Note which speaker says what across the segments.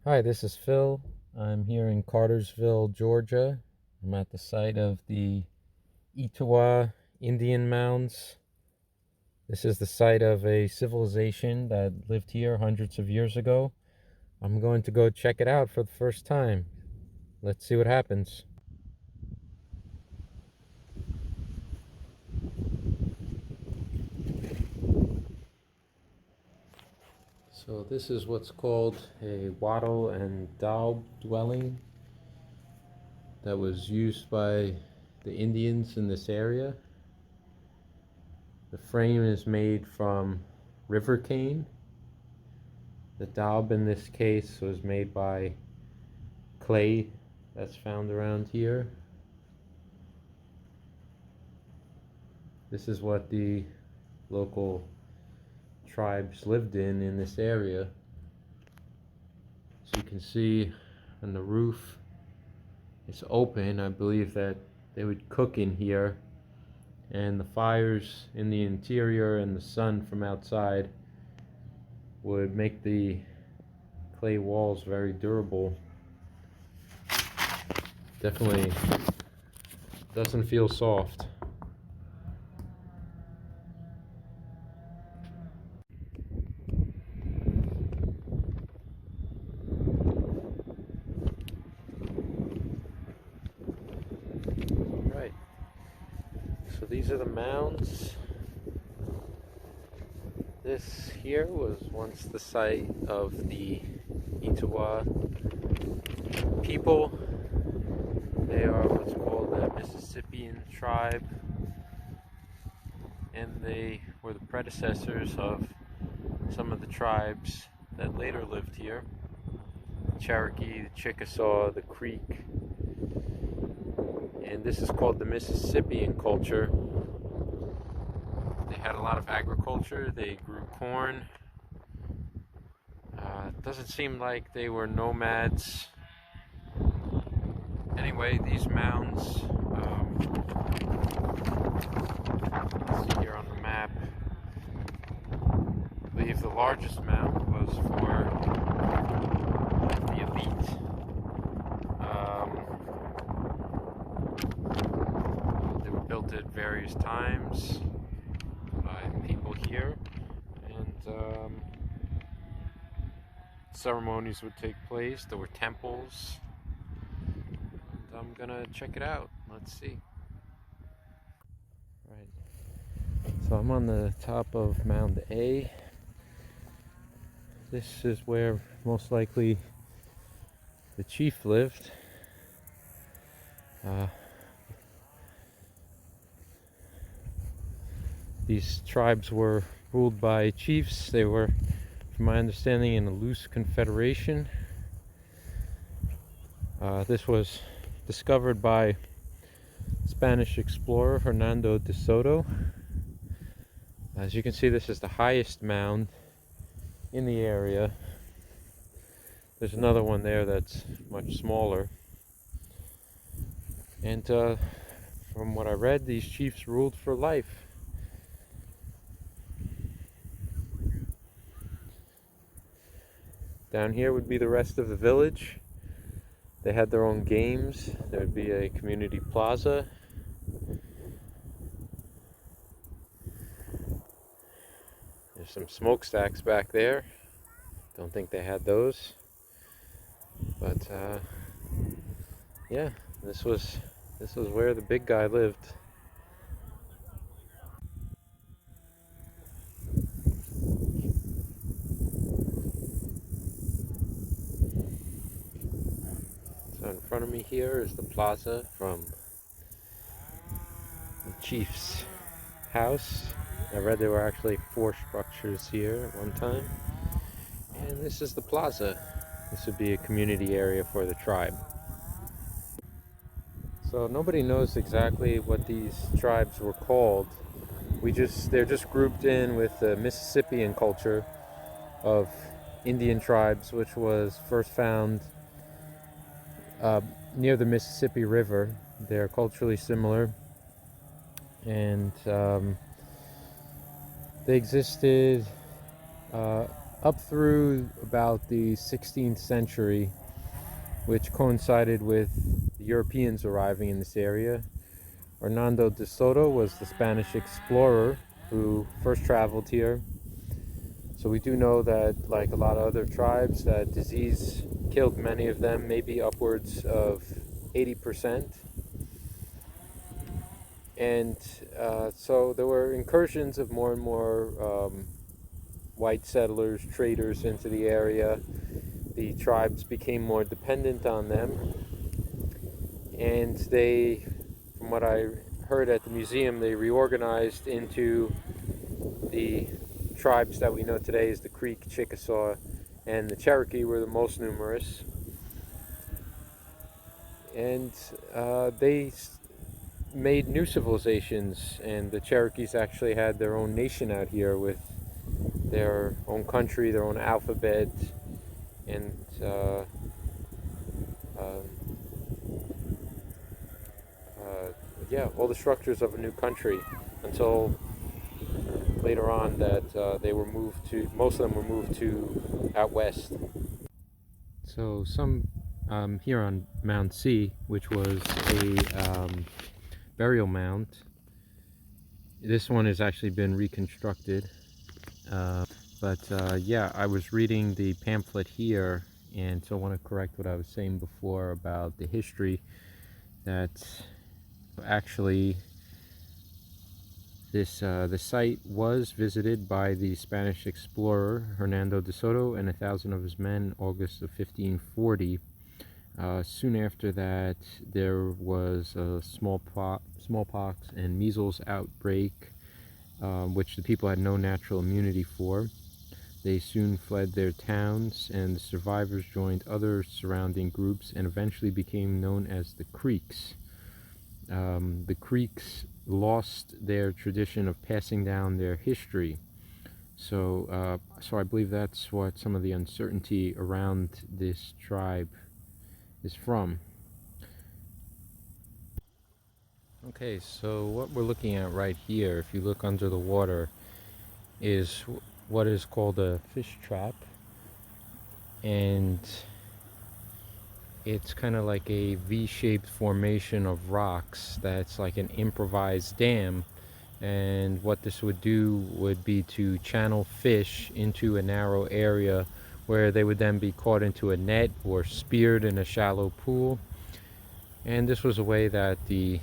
Speaker 1: Hi, this is Phil. I'm here in Cartersville, Georgia. I'm at the site of the Etowah Indian Mounds. This is the site of a civilization that lived here hundreds of years ago. I'm going to go check it out for the first time. Let's see what happens. So this is what's called a wattle and daub dwelling that was used by the Indians in this area. The frame is made from river cane. The daub in this case was made by clay that's found around here. This is what the local tribes lived in this area. So you can see on the roof it's open. I believe that they would cook in here, and the fires in the interior and the sun from outside would make the clay walls very durable. Definitely doesn't feel soft. Right. So these are the mounds. This here was once the site of the Etowah people. They are what's called a Mississippian tribe, and they were the predecessors of some of the tribes that later lived here. The Cherokee, the Chickasaw, the Creek, and this is called the Mississippian culture. They had a lot of agriculture. They grew corn. It doesn't seem like they were nomads. Anyway, these mounds, see here on the map, I believe the largest mound was for the elite. They were built at various times by people here, and ceremonies would take place. There were temples, and I'm gonna check it out. Let's see. Right. So I'm on the top of Mound A. This is where most likely the chief lived. These tribes were ruled by chiefs. They were, from my understanding, in a loose confederation. This was discovered by Spanish explorer Hernando de Soto. As you can see, this is the highest mound in the area. There's another one there that's much smaller. And from what I read, these chiefs ruled for life. Down here would be the rest of the village. They had their own games. There would be a community plaza. There's some smokestacks back there. Don't think they had those. But yeah, this was where the big guy lived. So in front of me here is the plaza from the chief's house. I read there were actually 4 structures here at one time. And this is the plaza. This would be a community area for the tribe. So nobody knows exactly what these tribes were called. They're just grouped in with the Mississippian culture of Indian tribes, which was first found near the Mississippi River. They're culturally similar, and they existed up through about the 16th century, which coincided with the Europeans arriving in this area. Hernando de Soto was the Spanish explorer who first traveled here. So we do know that, like a lot of other tribes, that disease killed many of them, maybe upwards of 80%. And so there were incursions of more and more white settlers, traders into the area. The tribes became more dependent on them. And they, from what I heard at the museum, they reorganized into the tribes that we know today as the Creek, Chickasaw, and the Cherokee were the most numerous. And they made new civilizations, and the Cherokees actually had their own nation out here with their own country, their own alphabet, and yeah, all the structures of a new country, until later on that they were moved to, most of them were moved to out west. So some here on Mound C, which was a burial mound. This one has actually been reconstructed. Yeah, I was reading the pamphlet here, and so I want to correct what I was saying before about the history, that actually the site was visited by the Spanish explorer Hernando de Soto and 1,000 of his men, August of 1540. Soon after that, there was a smallpox and measles outbreak, which the people had no natural immunity for. They soon fled their towns, and the survivors joined other surrounding groups and eventually became known as the Creeks. The Creeks lost their tradition of passing down their history. So I believe that's what some of the uncertainty around this tribe is from. Okay, so what we're looking at right here, if you look under the water, is what is called a fish trap, and it's kind of like a V-shaped formation of rocks that's like an improvised dam. And what this would do would be to channel fish into a narrow area where they would then be caught into a net or speared in a shallow pool. And this was a way that the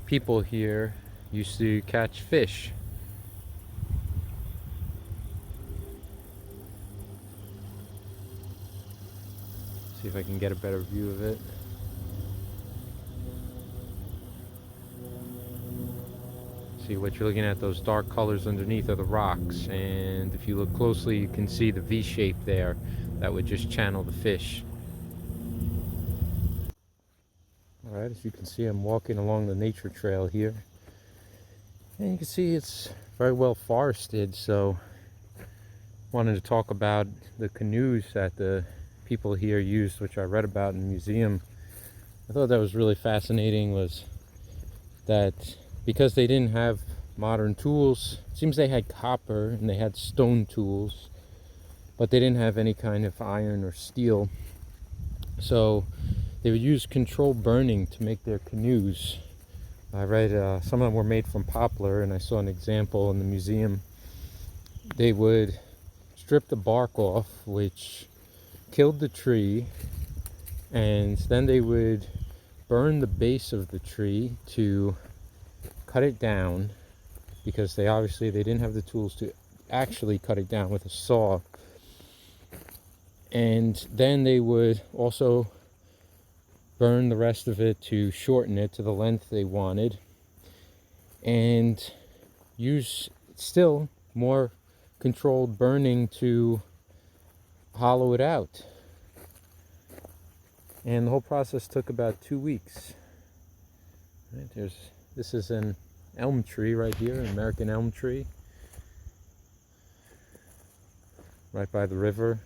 Speaker 1: people here used to catch fish. See if I can get a better view of it. See, what you're looking at, those dark colors underneath are the rocks, and if you look closely you can see the V shape there that would just channel the fish. Alright, as you can see, I'm walking along the nature trail here, and you can see it's very well forested. So wanted to talk about the canoes that the people here used, which I read about in the museum. I thought that was really fascinating, was that because they didn't have modern tools, it seems they had copper and they had stone tools, but they didn't have any kind of iron or steel. So they would use controlled burning to make their canoes. I read some of them were made from poplar, and I saw an example in the museum. They would strip the bark off, which killed the tree, and then they would burn the base of the tree to cut it down, because they didn't have the tools to actually cut it down with a saw. And then they would also burn the rest of it to shorten it to the length they wanted, and use still more controlled burning to hollow it out. And the whole process took about 2 weeks. Right, this is an elm tree right here, an American elm tree, right by the river.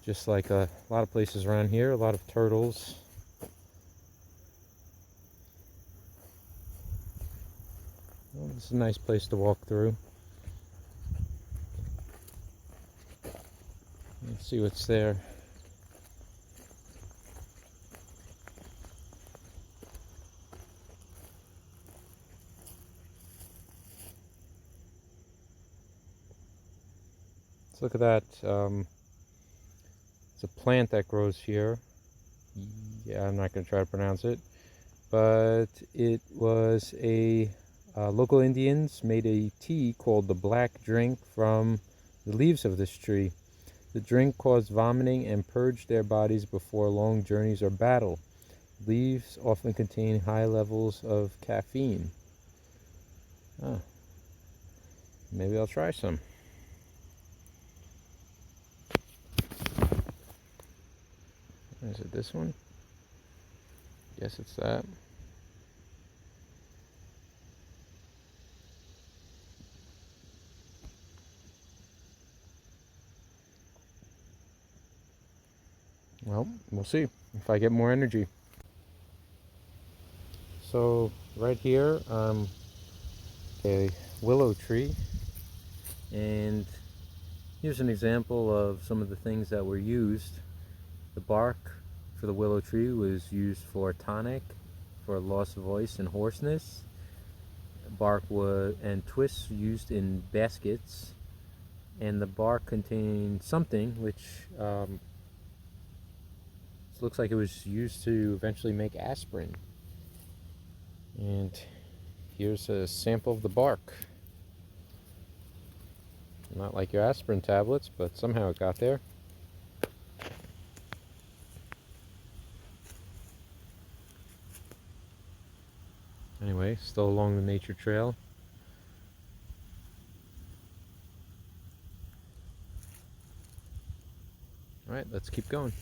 Speaker 1: Just like a lot of places around here, a lot of turtles. Well, this is a nice place to walk through. Let's see what's there. Let's look at that. It's a plant that grows here. Yeah, I'm not going to try to pronounce it. But it was local Indians made a tea called the black drink from the leaves of this tree. The drink caused vomiting and purged their bodies before long journeys or battle. Leaves often contain high levels of caffeine. Ah, maybe I'll try some. Is it this one? Guess it's that. Well, we'll see if I get more energy. So right here, a willow tree, and here's an example of some of the things that were used. The bark for the willow tree was used for tonic, for loss of voice and hoarseness. Bark and twists used in baskets, and the bark contained something which looks like it was used to eventually make aspirin. And here's a sample of the bark. Not like your aspirin tablets, but somehow it got there. Anyway, still along the nature trail. Alright, let's keep going.